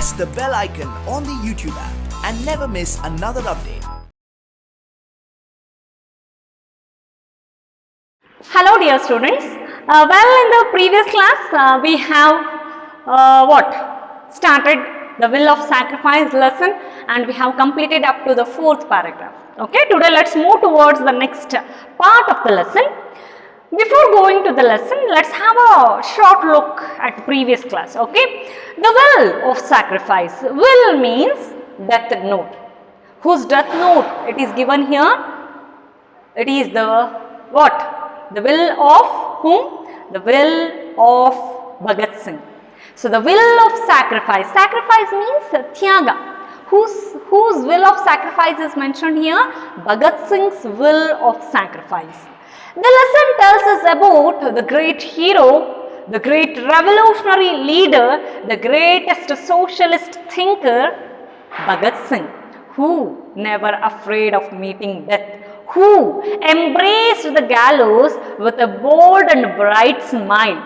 press the bell icon on the YouTube app and never miss another update. Hello dear students. Well, in the previous class we have started the will of sacrifice lesson and we have completed up to the 4th paragraph. Okay, today let's move towards the next part of the lesson. Before going to the lesson, let's have a short look at previous class. Okay, the will of sacrifice. Will means death note. Whose death note it is given here? It is the what? The will of whom? The will of Bhagat Singh. So the will of sacrifice. Sacrifice means tyaga. Whose will of sacrifice is mentioned here? Bhagat Singh's will of sacrifice. The lesson tells us about the great hero, the great revolutionary leader, the greatest socialist thinker, Bhagat Singh, who never afraid of meeting death, who embraced the gallows with a bold and bright smile,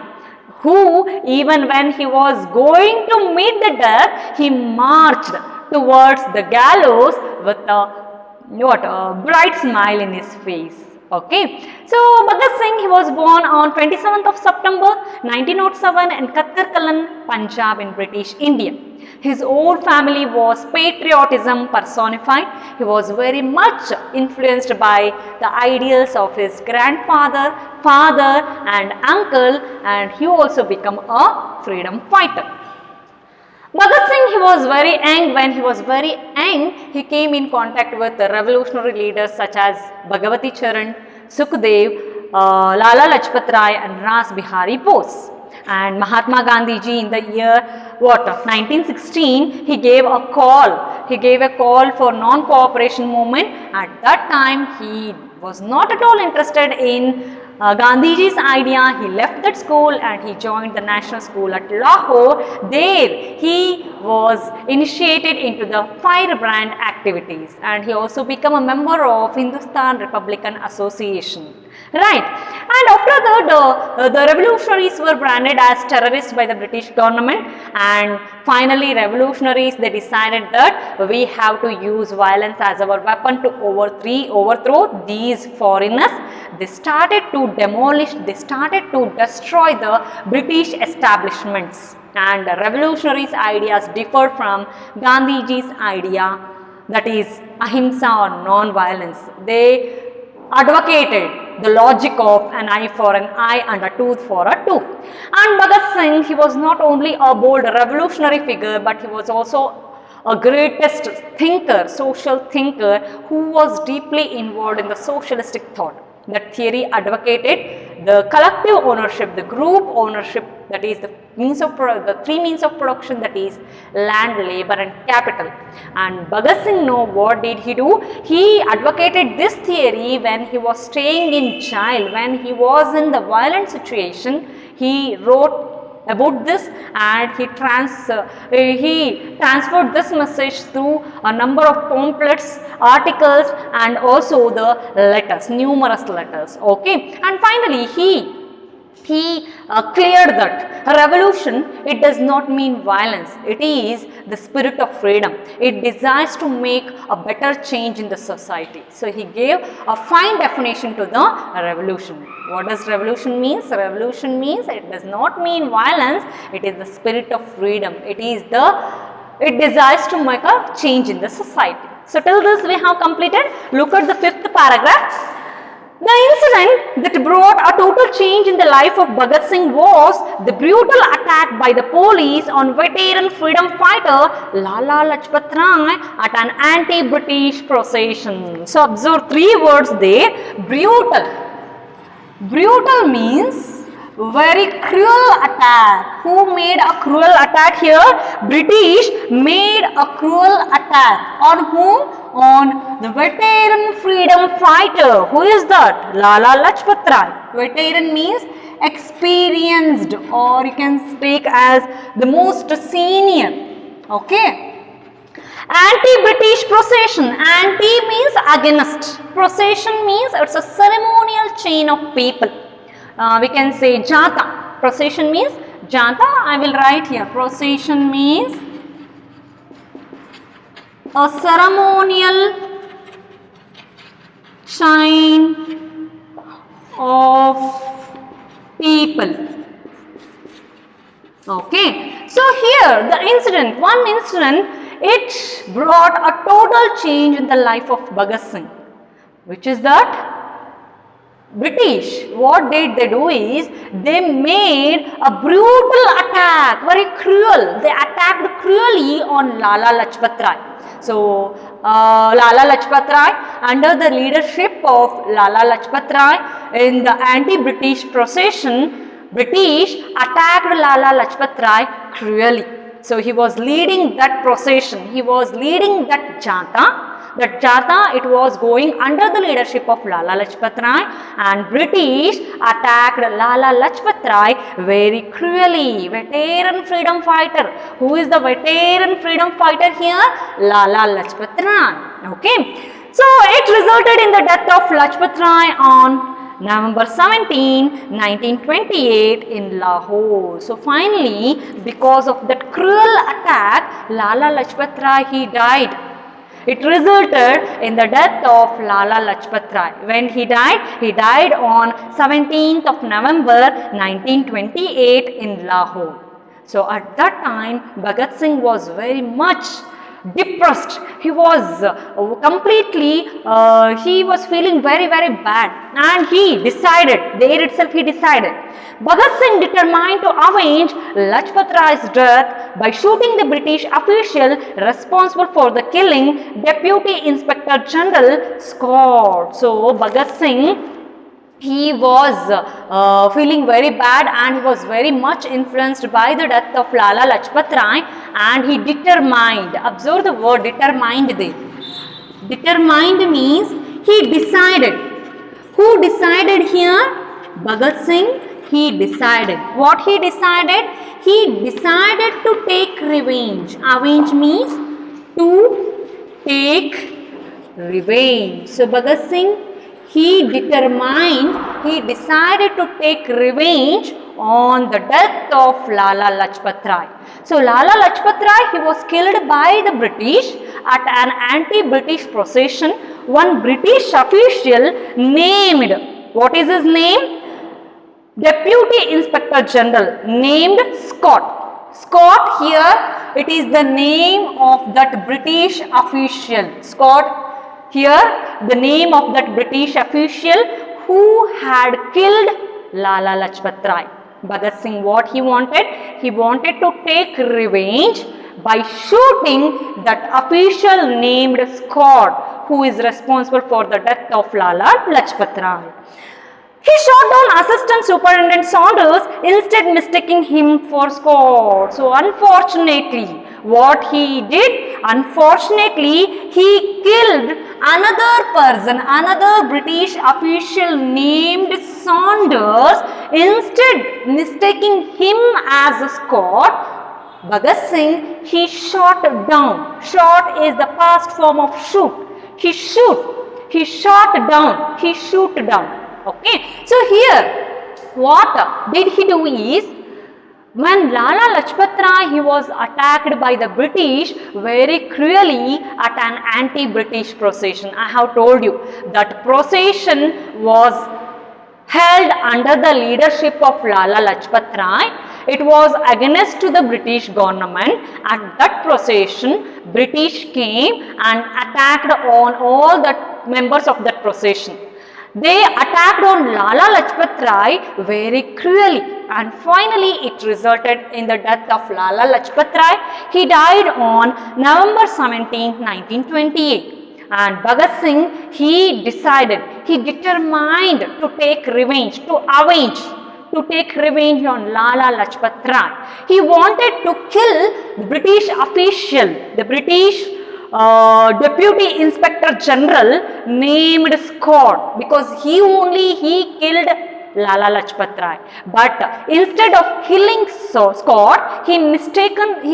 who even when he was going to meet the death, he marched towards the gallows with a bright smile in his face. Okay, so Bhagat Singh, he was born on 27th of September 1907 in Khattarkalan, Punjab in British India. His own family was patriotism personified. He was very much influenced by the ideals of his grandfather, father and uncle, and he also became a freedom fighter. Bhagat Singh, he was very young. When he was very young, he came in contact with the revolutionary leaders such as Bhagavati Charan, Sukhdev, Lala Lajpat Rai and Ras Bihari Bose. And Mahatma Gandhi ji in the year 1916, he gave a call. He gave a call for non-cooperation movement. At that time, he was not at all interested in Gandhiji's idea. He left that school and he joined the National School at Lahore. There he was initiated into the firebrand activities and he also became a member of Hindustan Republican Association. Right, and after that the revolutionaries were branded as terrorists by the British government, and finally revolutionaries, they decided that we have to use violence as our weapon to overthrow these foreigners. They started to demolish, they started to destroy the British establishments, and the revolutionaries' ideas differed from Gandhiji's idea, that is ahimsa or non-violence. They advocated the logic of an eye for an eye and a tooth for a tooth. And Bhagat Singh, he was not only a bold revolutionary figure, but he was also a greatest thinker, social thinker, who was deeply involved in the socialistic thought. That theory advocated the collective ownership, the group ownership, that is the three means of production, that is land, labor and capital. And Bhagat Singh, what did he do? He advocated this theory when he was staying in jail, when he was in the violent situation. He wrote about this and he transferred this message through a number of pamphlets, articles and also the letters, numerous letters. Okay, and finally he cleared that revolution, it does not mean violence, it is the spirit of freedom. It desires to make a better change in the society. So he gave a fine definition to the revolution. What does revolution means? Revolution means it does not mean violence, it is the spirit of freedom. It desires to make a change in the society. So till this we have completed. Look at the 5th paragraph. The incident that brought a total change in the life of Bhagat Singh was the brutal attack by the police on veteran freedom fighter Lala Lajpat Rai at an anti-British procession. So observe 3 words there. Brutal. Brutal means very cruel attack. Who made a cruel attack here? British made a cruel attack. On whom? On the veteran freedom fighter. Who is that? Lala Lajpat Rai. Veteran means experienced, or you can take as the most senior. Okay. Anti-British procession. Anti means against. Procession means it's a ceremonial chain of people. We can say jata. Procession means jata. I will write here. Procession means a ceremonial sign of people. Okay, so here the incident, one incident, it brought a total change in the life of Bhagat Singh, which is that British, what did they do is, they made a brutal attack, very cruel. They attacked cruelly on Lala Lajpat Rai. So, Lala Lajpat Rai, under the leadership of Lala Lajpat Rai, in the anti-British procession, British attacked Lala Lajpat Rai cruelly. So, he was leading that procession, he was leading that jata. That jata, it was going under the leadership of Lala Lajpat Rai, and British attacked Lala Lajpat Rai very cruelly. Veteran freedom fighter. Who is the veteran freedom fighter here? Lala Lajpat Rai. Okay. So, it resulted in the death of Lajpat Rai on November 17, 1928 in Lahore. So, finally, because of that cruel attack, Lala Lajpat Rai, he died. It resulted in the death of Lala Lajpat Rai. When he died on 17th of November 1928 in Lahore. So at that time, Bhagat Singh was very much depressed. He was completely, he was feeling very bad, and he decided, there itself he decided. Bhagat Singh determined to avenge Lajpat Rai's death by shooting the British official responsible for the killing, Deputy Inspector General Scott. So Bhagat Singh, he was feeling very bad, and he was very much influenced by the death of Lala Lajpat Rai, and he determined, observe the word determined there. Determined means he decided. Who decided here? Bhagat Singh. He decided. What he decided? He decided to take revenge. Avenge means to take revenge. So Bhagat Singh, he decided to take revenge on the death of Lala Lajpat Rai. So Lala Lajpat Rai, he was killed by the British at an anti-British procession. One British official named, what is his name? Deputy Inspector General, named Scott. Scott here, it is the name of that British official. Scott here, the name of that British official who had killed Lala Lajpat Rai. Bhagat Singh, what he wanted? He wanted to take revenge by shooting that official named Scott, who is responsible for the death of Lala Lajpat Rai. He shot down Assistant Superintendent Saunders, instead mistaking him for Scott. So unfortunately, what he did? Unfortunately, he killed another person, another British official named Saunders, instead mistaking him as Scott. Bhagat Singh, he shot down. Shot is the past form of shoot. He shot down, he shoot down. Okay, so here what did he do is, when Lala Lajpat Rai, he was attacked by the British very cruelly at an anti-British procession. I have told you that procession was held under the leadership of Lala Lajpat Rai. It was against to the British government. At that procession, British came and attacked on all the members of that procession. They attacked on Lala Lajpat Rai very cruelly, and finally it resulted in the death of Lala Lajpat Rai. He died on November 17, 1928. And Bhagat Singh, he determined to take revenge, to take revenge on Lala Lajpat Rai. He wanted to kill the British official, the British Deputy Inspector General named Scott, because he killed Lala Lajpat Rai. But instead of killing Scott, he mistaken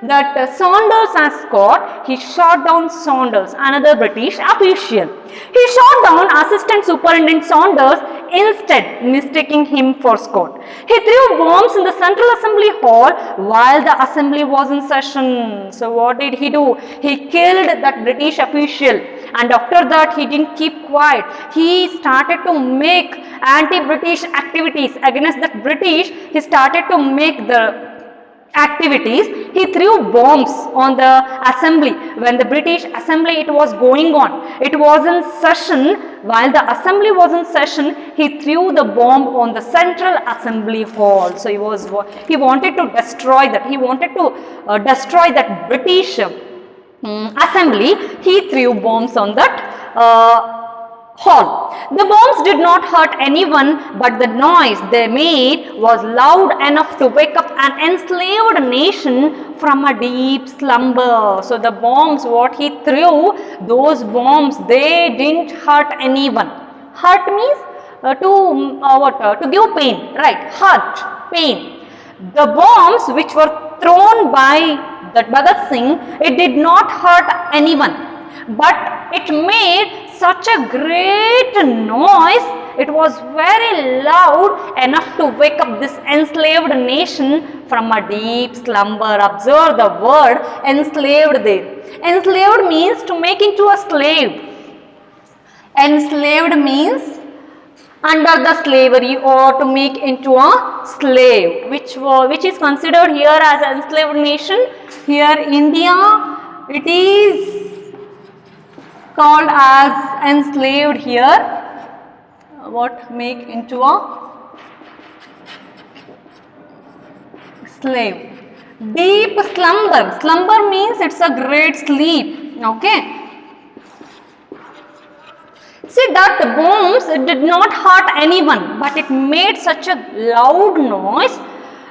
that Saunders as Scott. He shot down Saunders, another British official. He shot down Assistant Superintendent Saunders, instead mistaking him for Scott. He threw bombs in the Central Assembly Hall while the assembly was in session. So what did he do? He killed that British official, and after that he didn't keep quiet. He started to make anti-British activities against the British. He started to make the activities. He threw bombs on the assembly when the British assembly it was going on. It was in session. While the assembly was in session, he threw the bomb on the Central Assembly Hall. So he wanted to destroy that. He wanted to destroy that British assembly. He threw bombs on that hall. The bombs did not hurt anyone, but the noise they made was loud enough to wake up an enslaved nation from a deep slumber. So the bombs what he threw, those bombs, they didn't hurt anyone. Hurt means to give pain, right? Hurt, pain. The bombs which were thrown by that Bhagat Singh, it did not hurt anyone, but it made such a great noise. It was very loud enough to wake up this enslaved nation from a deep slumber. Observe the word enslaved there. Enslaved means to make into a slave. Enslaved means under the slavery or to make into a slave, which is considered here as an enslaved nation. Here India, it is called as enslaved here. What make into a slave. Deep slumber. Slumber means it's a great sleep. Okay. See, that bombs did not hurt anyone, but it made such a loud noise.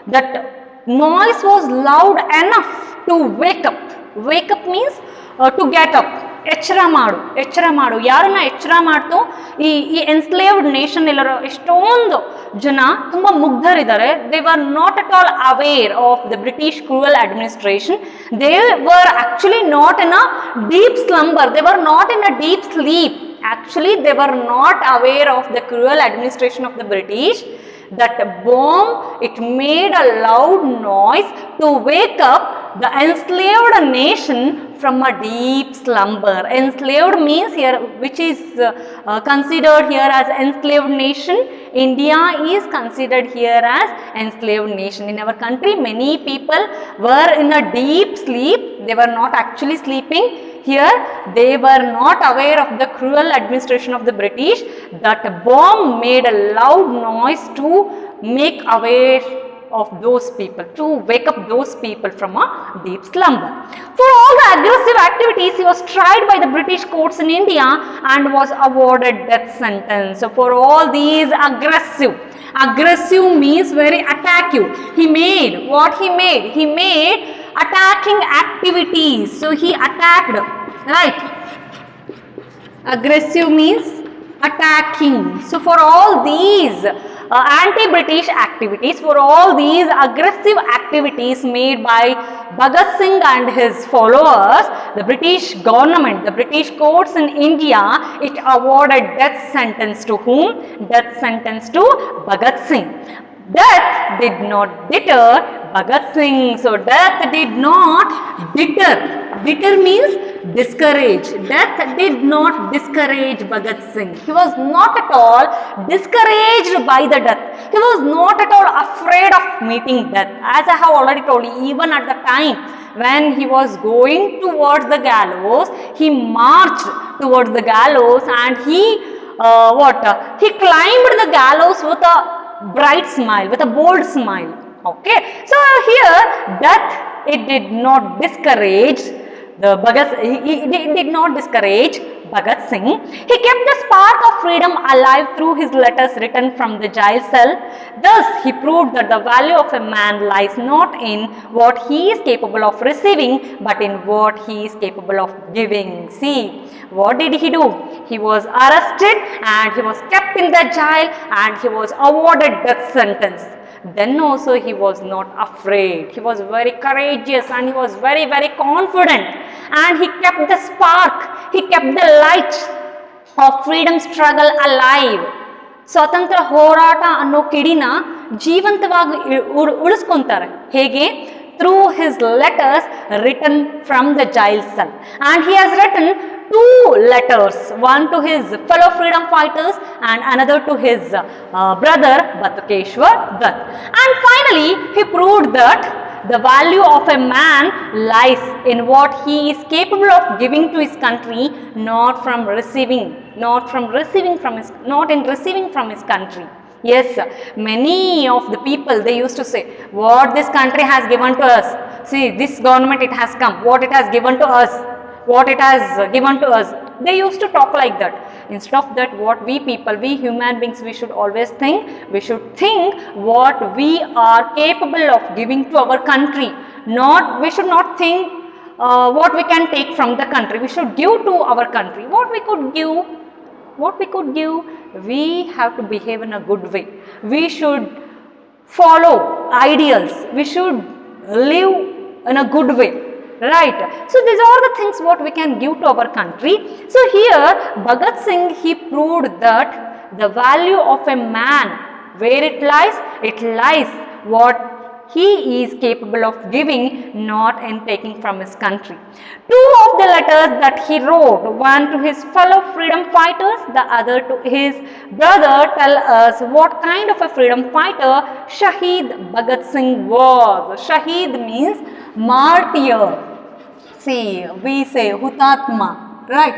That noise was loud enough to wake up. Wake up means to get up. ಎಚ್ಚರ ಮಾಡು ಯಾರನ್ನ ಎಚ್ಚರ ಮಾಡ್ತು ಈ ಎನ್ಸ್ಲೇವ್ಡ್ nation ಎಲ್ಲರೂ ಎಷ್ಟೊಂದು ಜನ ತುಂಬ ಮುಗ್ಧರಿದ್ದಾರೆ. They were not at all aware of the British cruel administration. They were actually not in a deep slumber. They were not in a deep sleep. Actually, they were not aware of the cruel administration of the British. That bomb, it made a loud noise to wake up the enslaved nation from a deep slumber. Enslaved means here, which is considered here as enslaved nation. India is considered here as enslaved nation. In our country, many people were in a deep sleep. They were not actually sleeping. Here, they were not aware of the cruel administration of the British. That bomb made a loud noise to make aware of those people, to wake up those people from a deep slumber. For all the aggressive activities, he was tried by the British courts in India and was awarded death sentence. So, for all these aggressive means very attacking. He made, what he made? He made attacking activities. So, he attacked, right? Aggressive means attacking. So, for all these anti-British activities, for all these aggressive activities made by Bhagat Singh and his followers, the British government, the British courts in India, it awarded death sentence to whom? Death sentence to Bhagat Singh. Death did not deter Bhagat Singh. So, death did not deter. Deter means discourage. Death did not discourage Bhagat Singh. He was not at all discouraged by the death. He was not at all afraid of meeting death. As I have already told you, even at the time when he was going towards the gallows, he marched towards the gallows and he climbed the gallows with a bright smile, with a bold smile. Okay. So, here death, it did not discourage did not discourage Bhagat Singh. He kept the spark of freedom alive through his letters written from the jail cell. Thus, he proved that the value of a man lies not in what he is capable of receiving, but in what he is capable of giving. See, what did he do? He was arrested and he was kept in the jail and he was awarded death sentence. Then also he was not afraid. He was very courageous and he was very, very confident. And he kept the spark, he kept the light of freedom struggle alive. ಸ್ವಾತಂತ್ರ್ಯ ಹೋರಾಟ ಅನ್ನೋ ಕಿಡಿನ ಜೀವಂತವಾಗಿ ಉಳಿಸ್ಕೊಂತಾರೆ. ಹೇಗೆ? Through his letters written from the jail cell. And he has written 2 letters, one to his fellow freedom fighters and another to his brother Batukeshwar Dutt. And finally, he proved that the value of a man lies in what he is capable of giving to his country, not in receiving from his country. Yes, many of the people, they used to say, what this country has given to us. See, this government, it has come, what it has given to us. What it has given to us. They used to talk like that. Instead of that, what we people, we human beings, we should always think, we should think what we are capable of giving to our country. We should not think what we can take from the country. We should give to our country. What we could give, we have to behave in a good way. We should follow ideals. We should live in a good way. Right. So these are the things what we can give to our country. So here Bhagat Singh, he proved that the value of a man, where it lies what he is capable of giving, not in taking from his country. 2 of the letters that he wrote, one to his fellow freedom fighters, the other to his brother, tell us what kind of a freedom fighter Shahid Bhagat Singh was. Shahid means martyr. See, we say Hutatma, right?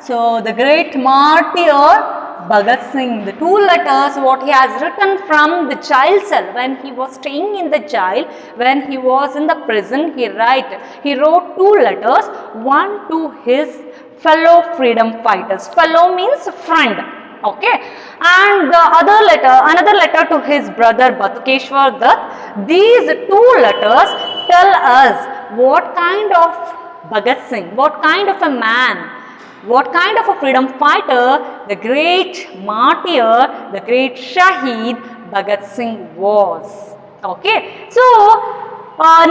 So the great martyr Bhagat Singh, the 2 letters what he has written from the jail cell, when he was staying in the jail, when he was in the prison, he wrote 2 letters, one to his fellow freedom fighters. Fellow means friend. Okay, and the another letter to his brother Batukeshwar Dutt. These 2 letters tell us what kind of Bhagat Singh, what kind of a man, what kind of a freedom fighter the great martyr, the great Shahid Bhagat Singh was. Okay, so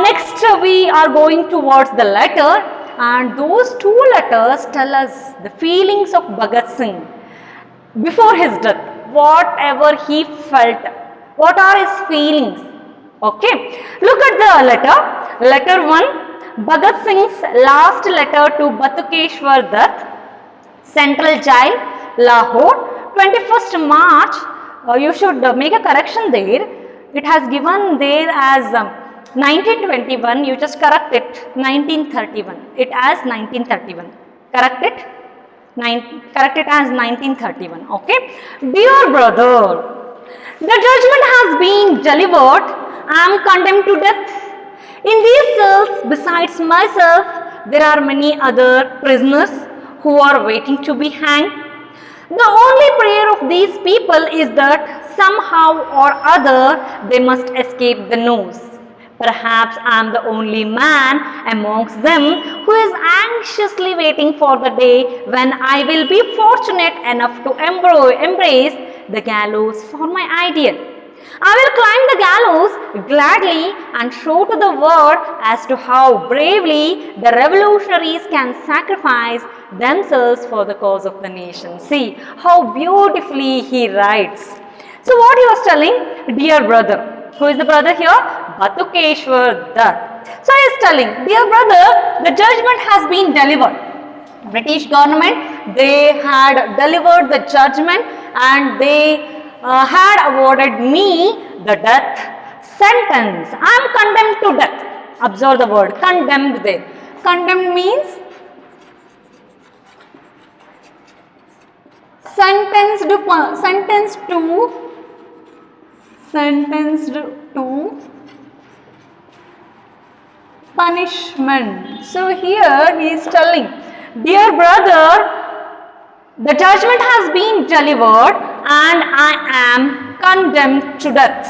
next we are going towards the letter, and those 2 letters tell us the feelings of Bhagat Singh before his death, whatever he felt, what are his feelings. Okay, look at the letter 1, Bhagat Singh's last letter to Batukeshwar Dutt, Central Jail, Lahore, 21st March. You should make a correction there. It has given there as 1921. You just correct it, 1931. It as 1931. Correct it as 1931. Okay. Dear brother, the judgment has been delivered. I am condemned to death. In these cells, besides myself, there are many other prisoners who are waiting to be hanged. The only prayer of these people is that somehow or other they must escape the noose. Perhaps I am the only man amongst them who is anxiously waiting for the day when I will be fortunate enough to embrace the gallows for my ideal. I will climb the gallows gladly and show to the world as to how bravely the revolutionaries can sacrifice themselves for the cause of the nation. See how beautifully he writes. So what he was telling, dear brother, who is the brother here? Batukeshwar Dutt. So he is telling, dear brother, the judgment has been delivered. British government, they had delivered the judgment and they had awarded me the death sentence. I am condemned to death. Observe the word condemned there. Condemned means sentenced to punishment. So here he is telling, dear brother, the judgment has been delivered and I am condemned to death.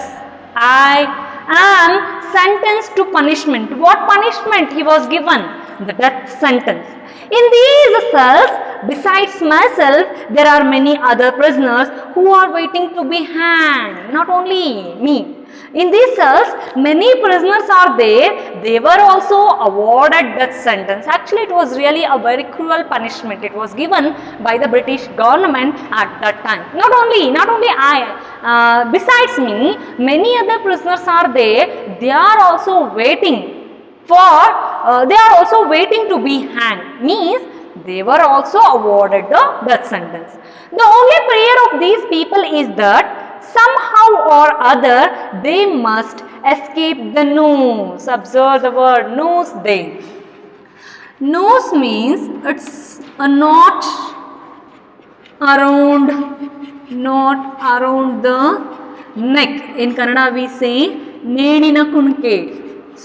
I am sentenced to punishment. What punishment he was given? The death sentence. In these cells, besides myself, there are many other prisoners who are waiting to be hanged. Not only me. In these cells, many prisoners are there. They were also awarded death sentence. Actually, it was really a very cruel punishment. It was given by the British government at that time. Not only I. Besides me, many other prisoners are there. They are also waiting to be hanged. Means they were also awarded the death sentence. The only prayer of these people is that somehow or other they must escape the noose. Observe the word noose there. Noose means it's a knot around the neck. In Kannada we say ನೇಣಿನ ಕುಣಿಕೆ.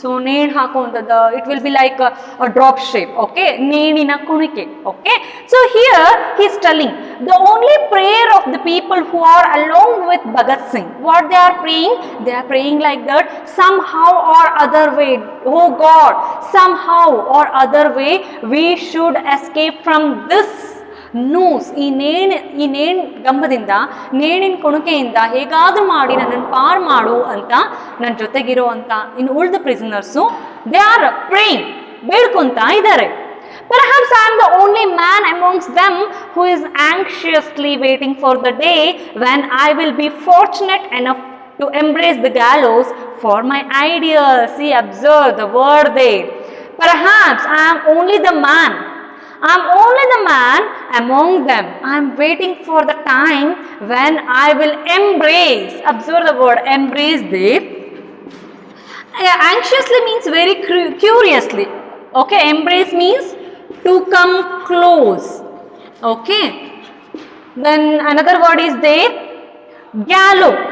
So ನೇಣು ಹಾಕುವಂಥದ್ದು, it will be like a drop shape, okay? ನೇಣಿನ ಕುಣಿಕೆ, okay? So here he is telling the only prayer of the people who are along with Bhagat Singh, what they are praying? They are praying like that, somehow or other way, oh God, somehow or other way we should escape from this noose. ಈ ನೇಣು ಗಂಬದಿಂದ, ನೇಣಿನ ಕುಣಿಕೆಯಿಂದ ಹೇಗಾದರೂ ಮಾಡಿ ನನ್ನನ್ನು ಪಾರು ಮಾಡು ಅಂತ ನನ್ನ ಜೊತೆಗಿರೋ ಅಂತ ಇನ್ನು ಉಳಿದ ಪ್ರಿಸನರ್ಸು ದೇ ಆರ್ ಪ್ರೇಯಿಂಗ್, ಬೇಡ್ಕೊಂತ ಇದ್ದಾರೆ. Perhaps I am the only man amongst them who is anxiously waiting for the day when I will be fortunate enough to embrace the gallows for my ideals. See, observe the word there. Perhaps I am only the man. I am only the man among them. I am waiting for the time when I will embrace. Observe the word embrace there. Anxiously means very curiously. Okay, embrace means to come close. Okay. Then another word is there. Gallows.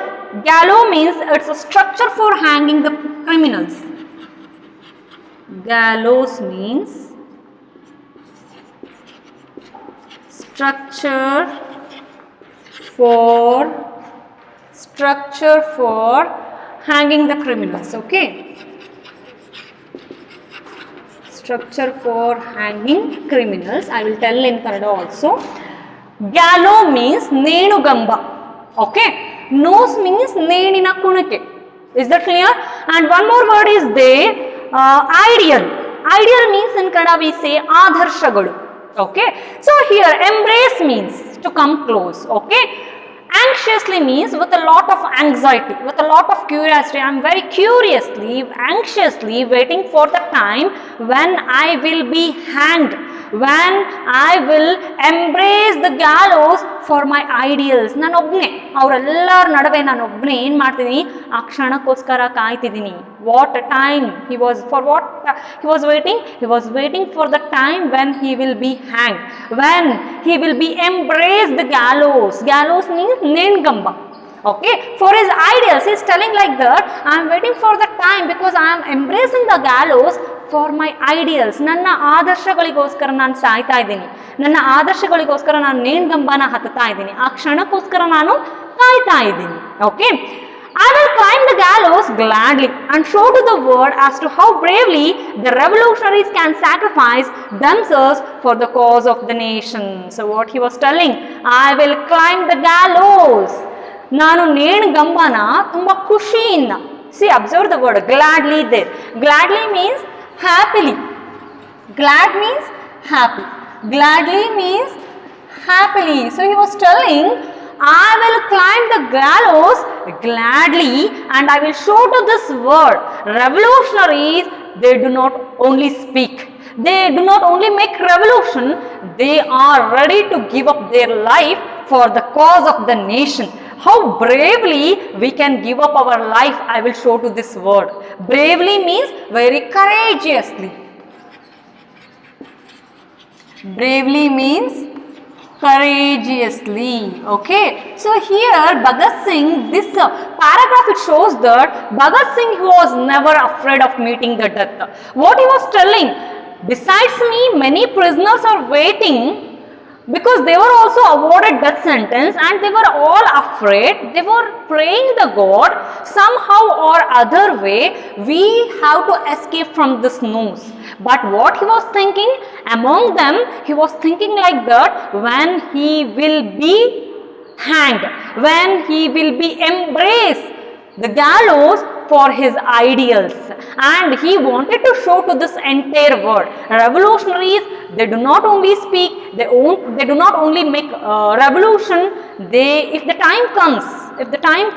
Gallows means it's a structure for hanging the criminals. Gallows means structure for hanging the criminals. Okay, structure for hanging criminals. I will tell in Kannada also. Gallows means ನೇಣು ಗಂಬ. Okay, noose means ನೇಣಿನ ಕುಣಿಕೆ. Is that clear? And one more word is there. Ideal. Ideal means in Kannada we say ಆದರ್ಶಗಳು. Okay, so here embrace means to come close. Okay, anxiously means with a lot of anxiety, with a lot of curiosity. I am very curiously, anxiously waiting for the time when I will be hanged, when I will embrace the gallows for my ideals. ನಾನು ಒಬ್ಬನೇ, ಅವರೆಲ್ಲರ ನಡುವೆ ನಾನು ಒಬ್ಬನೇ ಏನು ಮಾಡ್ತೀನಿ, ಆ ಕ್ಷಣಕ್ಕೋಸ್ಕರ ಕಾಯ್ತಿದ್ದೀನಿ. What a time he was, for what he was waiting? He was waiting for the time when he will be hanged, when he will be embraced the gallows. Gallows means ನೇಣ್ಗಂಬ. Okay, for his ideals he is telling like that, I am waiting for the time because I am embracing the gallows for my ideals. ನನ್ನ ಆದರ್ಶಗಳಿಗೋಸ್ಕರ ನಾನು ಸಾಯ್ತಾ ಇದ್ದೀನಿ, ನನ್ನ ಆದರ್ಶಗಳಿಗೋಸ್ಕರ ನಾನು ನೇಣ್ಗಂಬನ ಹತ್ತುತ್ತಾ ಇದ್ದೀನಿ, ಆ ಕ್ಷಣಕ್ಕೋಸ್ಕರ ನಾನು ಕಾಯ್ತಾ ಇದ್ದೀನಿ. Okay, I will climb the gallows gladly and show to the world as to how bravely the revolutionaries can sacrifice themselves for the cause of the nation. So what he was telling, I will climb the gallows. ನಾನು ನೇಣ್ಗಂಬನ ತುಂಬ ಖುಷಿಯಿಂದ. See, observe the word gladly there. Gladly means happily. Glad means happy. Gladly means happily. So he was telling, I will climb the gallows gladly and I will show to this world, revolutionaries, they do not only speak, they do not only make revolution, they are ready to give up their life for the cause of the nation. How bravely we can give up our life, I will show to this world. Bravely means very courageously. Bravely means courageously. Okay, so here Bhagat Singh, this paragraph it shows that Bhagat Singh was never afraid of meeting the death. What he was telling, besides me many prisoners are waiting, because they were also awarded death sentence and they were all afraid. They were praying the God, somehow or other way we have to escape from this noose. But what he was thinking, among them he was thinking like that, when he will be hanged, when he will be embraced the gallows for his ideals, and he wanted to show to this entire world, revolutionaries, they do not only speak, they do not only make revolution, they, if the time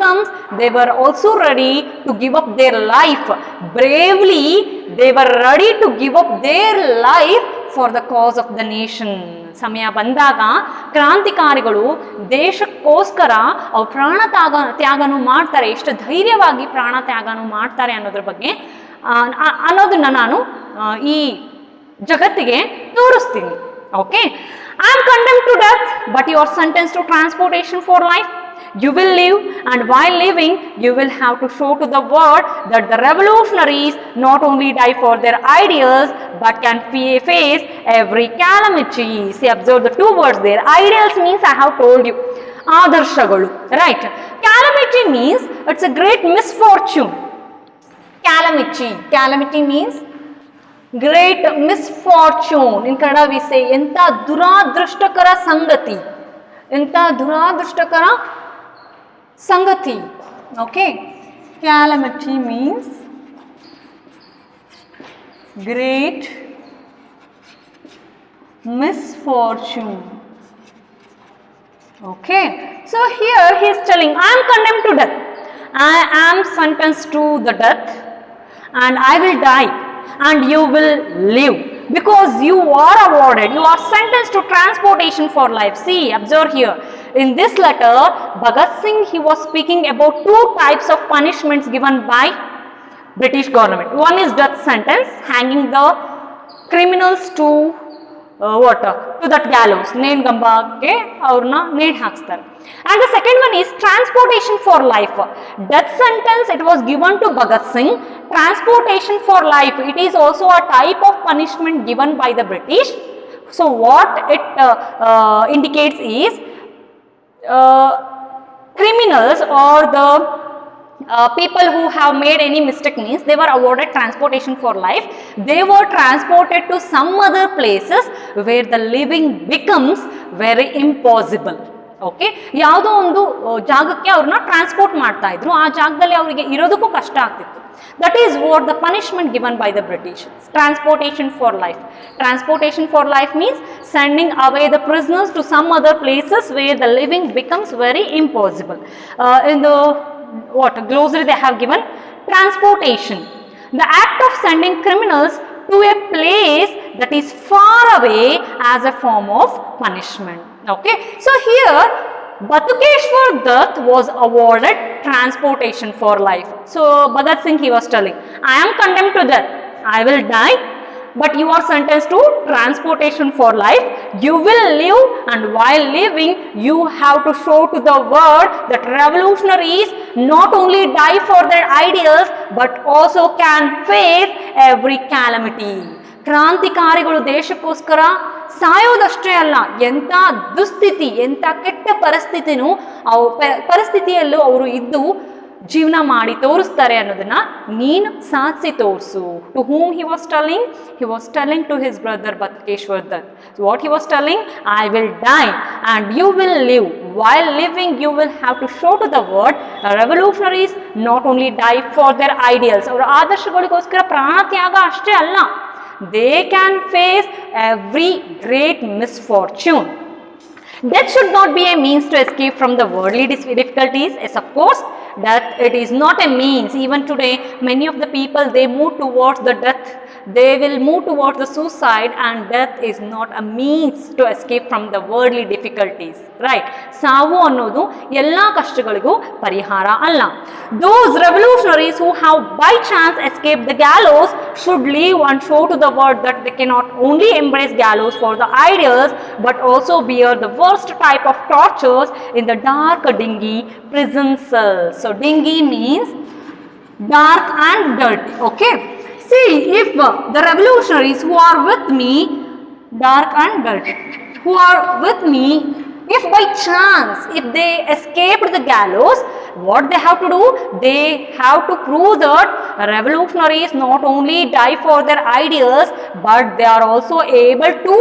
comes, they were also ready to give up their life bravely. They were ready to give up their life for the cause of the nation. ಸಮಯ ಬಂದಾಗ ಕ್ರಾಂತಿಕಾರಿಗಳು ದೇಶಕ್ಕೋಸ್ಕರ ಅವ್ರು ತ್ಯಾಗನೂ ಮಾಡ್ತಾರೆ, ಎಷ್ಟು ಧೈರ್ಯವಾಗಿ ಪ್ರಾಣ ತ್ಯಾಗನೂ ಮಾಡ್ತಾರೆ ಅನ್ನೋದ್ರ ಬಗ್ಗೆ ಅನ್ನೋದನ್ನ ನಾನು ಈ ಜಗತ್ತಿಗೆ ತೋರಿಸ್ತೀನಿ. Okay, I am condemned to death but you are sentenced to transportation for life. You will live, and while living you will have to show to the world that the revolutionaries not only die for their ideals but can face every calamity. See, observe the two words there. Ideals means I have told you, adarshagalu, right? Calamity means it's a great misfortune. Calamity means great misfortune. In Kannada we say enta duradrushtakara sangati, enta duradrushtakara Sangati. Okay, calamity means great misfortune. Okay, so here he is telling, I am condemned to death, I am sentenced to the death, and I will die and you will live, because you are awarded, you are sentenced to transportation for life. See, observe here. In this letter, Bhagat Singh, he was speaking about two types of punishments given by British government. One is death sentence, hanging the criminals to to that gallows, ನೇಣ್ ಗಂಬಕ್ಕೆ ಅವ್ರನ್ನ ನೇಣ್ ಹಾಕ್ಸ್ತಾರೆ. And the second one is transportation for life. Death sentence, it was given to Bhagat Singh. Transportation for life, it is also a type of punishment given by the British. So what it indicates is, criminals or the people who have made any mistake means they were awarded transportation for life. They were transported to some other places where the living becomes very impossible. Okay, ಯಾವುದೋ ಒಂದು ಜಾಗಕ್ಕೆ ಅವ್ರನ್ನ transport ಮಾಡ್ತಾ ಇದ್ರು, ಆ ಜಾಗದಲ್ಲಿ ಅವರಿಗೆ ಇರೋದಕ್ಕೂ ಕಷ್ಟ ಆಗ್ತಿತ್ತು. That is what the punishment given by the British. Transportation for life. Transportation for life means sending away the prisoners to some other places where the living becomes very impossible. In the glossary they have given transportation, the act of sending criminals to a place that is far away as a form of punishment. Okay, so here Batukeshwar Dutt was awarded transportation for life. So Bhagat Singh, he was telling, I am condemned to death, I will die, but you are sentenced to transportation for life. You will live, and while living you have to show to the world that revolutionaries not only die for their ideals but also can face every calamity. ಕ್ರಾಂತಿಕಾರಿಗಳು ದೇಶಕ್ಕೋಸ್ಕರ ಸಾಯೋದಷ್ಟೇ ಅಲ್ಲ, ಎಂಥ ದುಸ್ಥಿತಿ, ಎಂಥ ಕೆಟ್ಟ ಪರಿಸ್ಥಿತಿಯಲ್ಲೂ ಅವರು ಇದ್ದು ಜೀವನ ಮಾಡಿ ತೋರಿಸ್ತಾರೆ ಅನ್ನೋದನ್ನ ನೀನು ಸಾಧಿಸಿ ತೋರಿಸು. To whom he was telling? He was telling to his brother Batukeshwar Dutt. So what he was telling? I will die and you will live. While living you will have to show to the world revolutionaries not only die for their ideals, ಅವರ ಆದರ್ಶಗಳಿಗೋಸ್ಕರ ಪ್ರಾಣ ತ್ಯಾಗ ಅಷ್ಟೇ ಅಲ್ಲ, they can face every great misfortune. Death should not be a means to escape from the worldly difficulties. Yes, of course, death, it is not a means. Even today, many of the people, they move towards the death. They will move towards the suicide, and death is not a means to escape from the worldly difficulties. Right? ಸಾವು ಅನ್ನೋದು ಎಲ್ಲ ಕಷ್ಟಗಳಿಗೂ ಪರಿಹಾರ ಅಲ್ಲ. Those revolutionaries who have by chance escaped the gallows should live and show to the world that they cannot only embrace gallows for the ideals but also bear the worst type of tortures in the dark dingy prison cells. So dingy means dark and dirty. Okay, see, if the revolutionaries who are with me, dark and dirty, who are with me, if by chance, if they escaped the gallows, what they have to do? They have to prove that revolutionaries not only die for their ideas, but they are also able to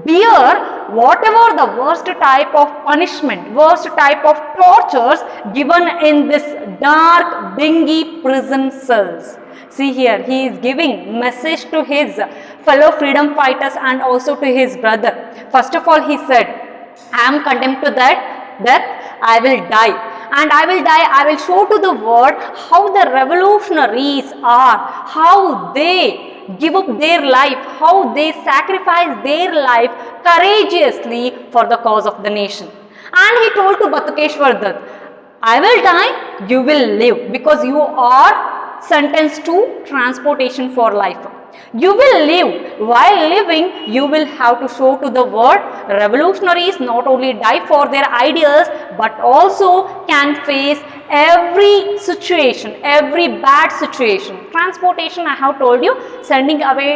bear whatever the worst type of punishment, worst type of tortures given in this dark, dingy prison cells. See here, he is giving message to his fellow freedom fighters and also to his brother. First of all, he said, I am condemned to that death, I will die. And I will die, I will show to the world how the revolutionaries are, how they give up their life, how they sacrifice their life courageously for the cause of the nation. And he told to Batukeshwar Dutt, I will die, you will live, because you are sentenced to transportation for life. You will live. While living, you will have to show to the world revolutionaries not only die for their ideas, but also can face every situation, every bad situation. Transportation, I have told you, sending away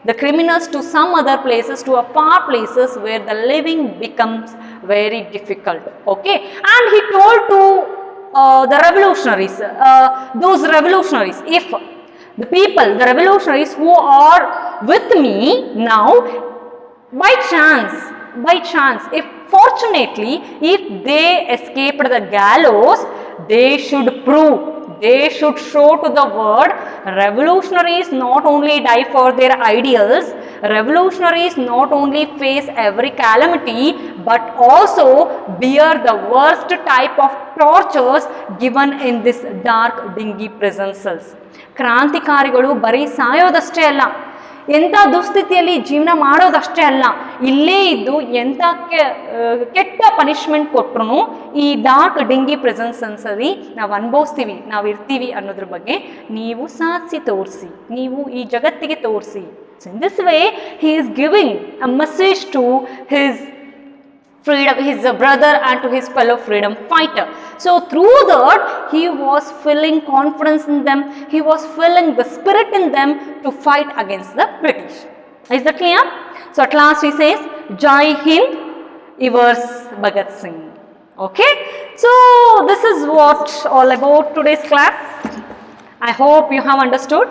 the criminals to some other places, to a far places where the living becomes very difficult. Okay, and he told to the revolutionaries, those revolutionaries, if the people, the revolutionaries who are with me now, by chance, if fortunately, if they escaped the gallows, they should prove, they should show to the world, revolutionaries not only die for their ideals, revolutionaries not only face every calamity, but also bear the worst type of tortures given in this dark, dingy prison cells. ಕ್ರಾಂತಿಕಾರಿಗಳು ಬರೀ ಸಾಯೋದಷ್ಟೇ ಅಲ್ಲ, ಎಂಥ ದುಸ್ಥಿತಿಯಲ್ಲಿ ಜೀವನ ಮಾಡೋದಷ್ಟೇ ಅಲ್ಲ, ಇಲ್ಲೇ ಇದ್ದು ಎಂಥ ಕೆಟ್ಟ punishment ಕೊಟ್ಟರು ಈ ಡಾರ್ಕ್ ಡಿಂಗಿ ಪ್ರೆಸೆನ್ಸನ್ಸ್ ಅಲ್ಲಿ ನಾವು ಅನುಭವಿಸ್ತೀವಿ, ನಾವು ಇರ್ತೀವಿ ಅನ್ನೋದ್ರ ಬಗ್ಗೆ ನೀವು ಸಾಧಿಸಿ ತೋರಿಸಿ, ನೀವು ಈ ಜಗತ್ತಿಗೆ ತೋರಿಸಿ. So in this way he is giving a message to his freedom, his brother and to his fellow freedom fighter. So through that he was filling confidence in them, he was filling the spirit in them to fight against the British. Is that clear? So at last he says, Jai Hind, yours Bhagat Singh. Okay, so this is what all about today's class. I hope you have understood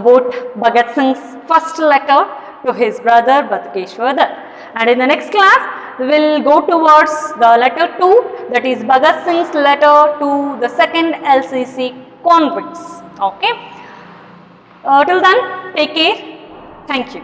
about Bhagat Singh's first letter to his brother Batukeshwar Dutt. And in the next class, we will go towards the letter 2, that is Bhagat Singh's letter to the second LCC convicts. Okay. Till then, take care. Thank you.